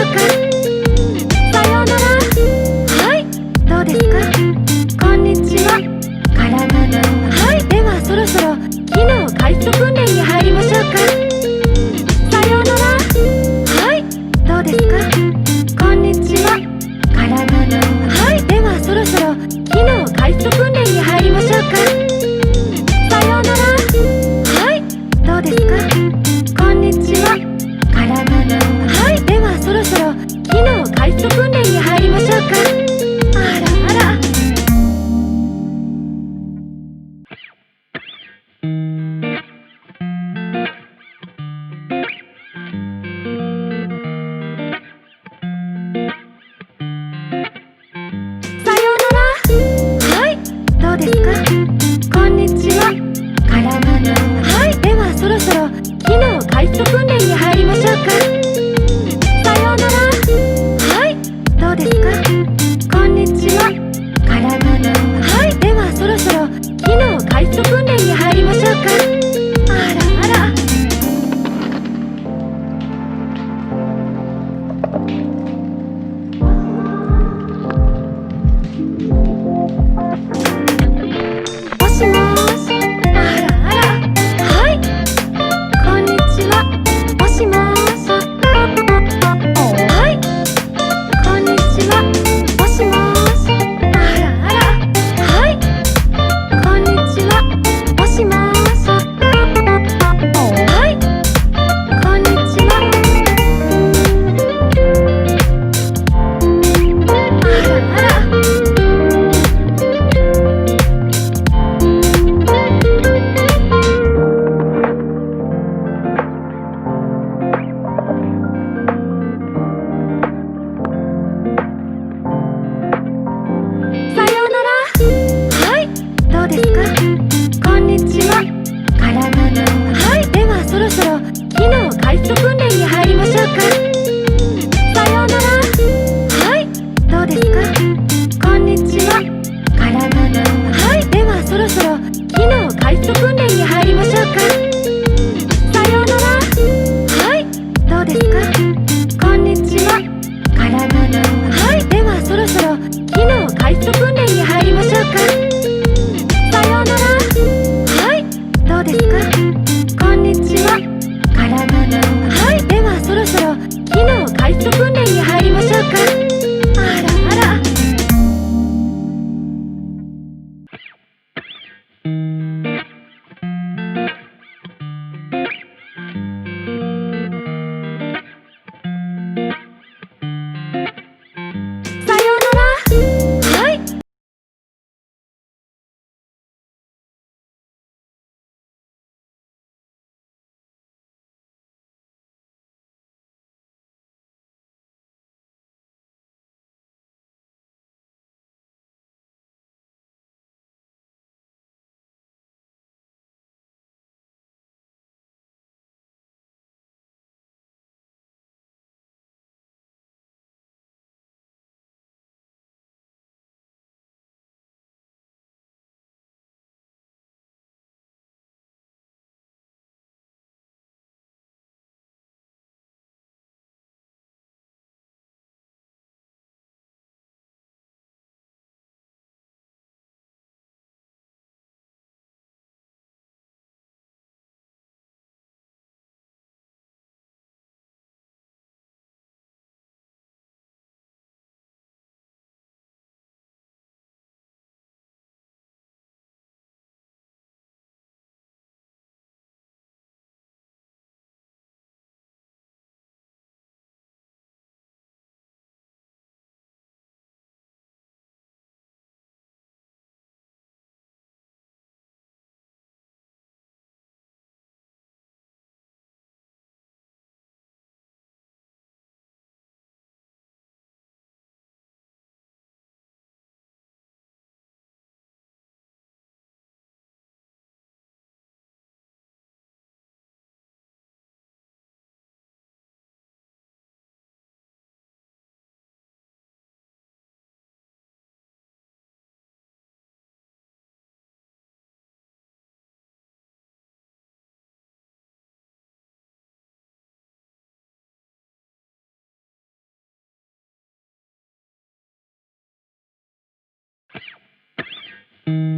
うか。さようなら。はい、どうですか。こんにちは。体のはい、ではそろそろ機能回復訓練に入りましょうか。さようなら。はい、どうですか。こんにちは。体のはい、ではそろそろ機能回復訓練に入りましょうか。さようなら。はい、どうですか。こんにちは。体のはい、ではそろそろ機能回復訓練に入りましょうか。あらあら。どうですか。こんにちは。体のはい、ではそろそろ機能回復訓練に入りましょうか。さようなら。はい、どうですか。こんにちは。体のはい、ではそろそろ機能回復訓練に入りましょうか。あらあら。もしもーし。あらあら。はい、こんにちは。もしもーし。はい、こんにちは。もしもーし。あらあら。はい、こんにちは。もしもーし。はい、こんにちは。あらあら。どうですか。こんにちは。体のはい、ではそろそろ機能回復訓練に入りましょうか。さようなら。はい、どうですか。こんにちは。体のはい、ではそろそろ機能回復訓練に入りましょうか。さようなら。はい、どうですか。こんにちは。体のはい、ではそろそろ機能回復訓練に入りましょうか。さようなら。はい、どうですか。こんにちは。体のはいす。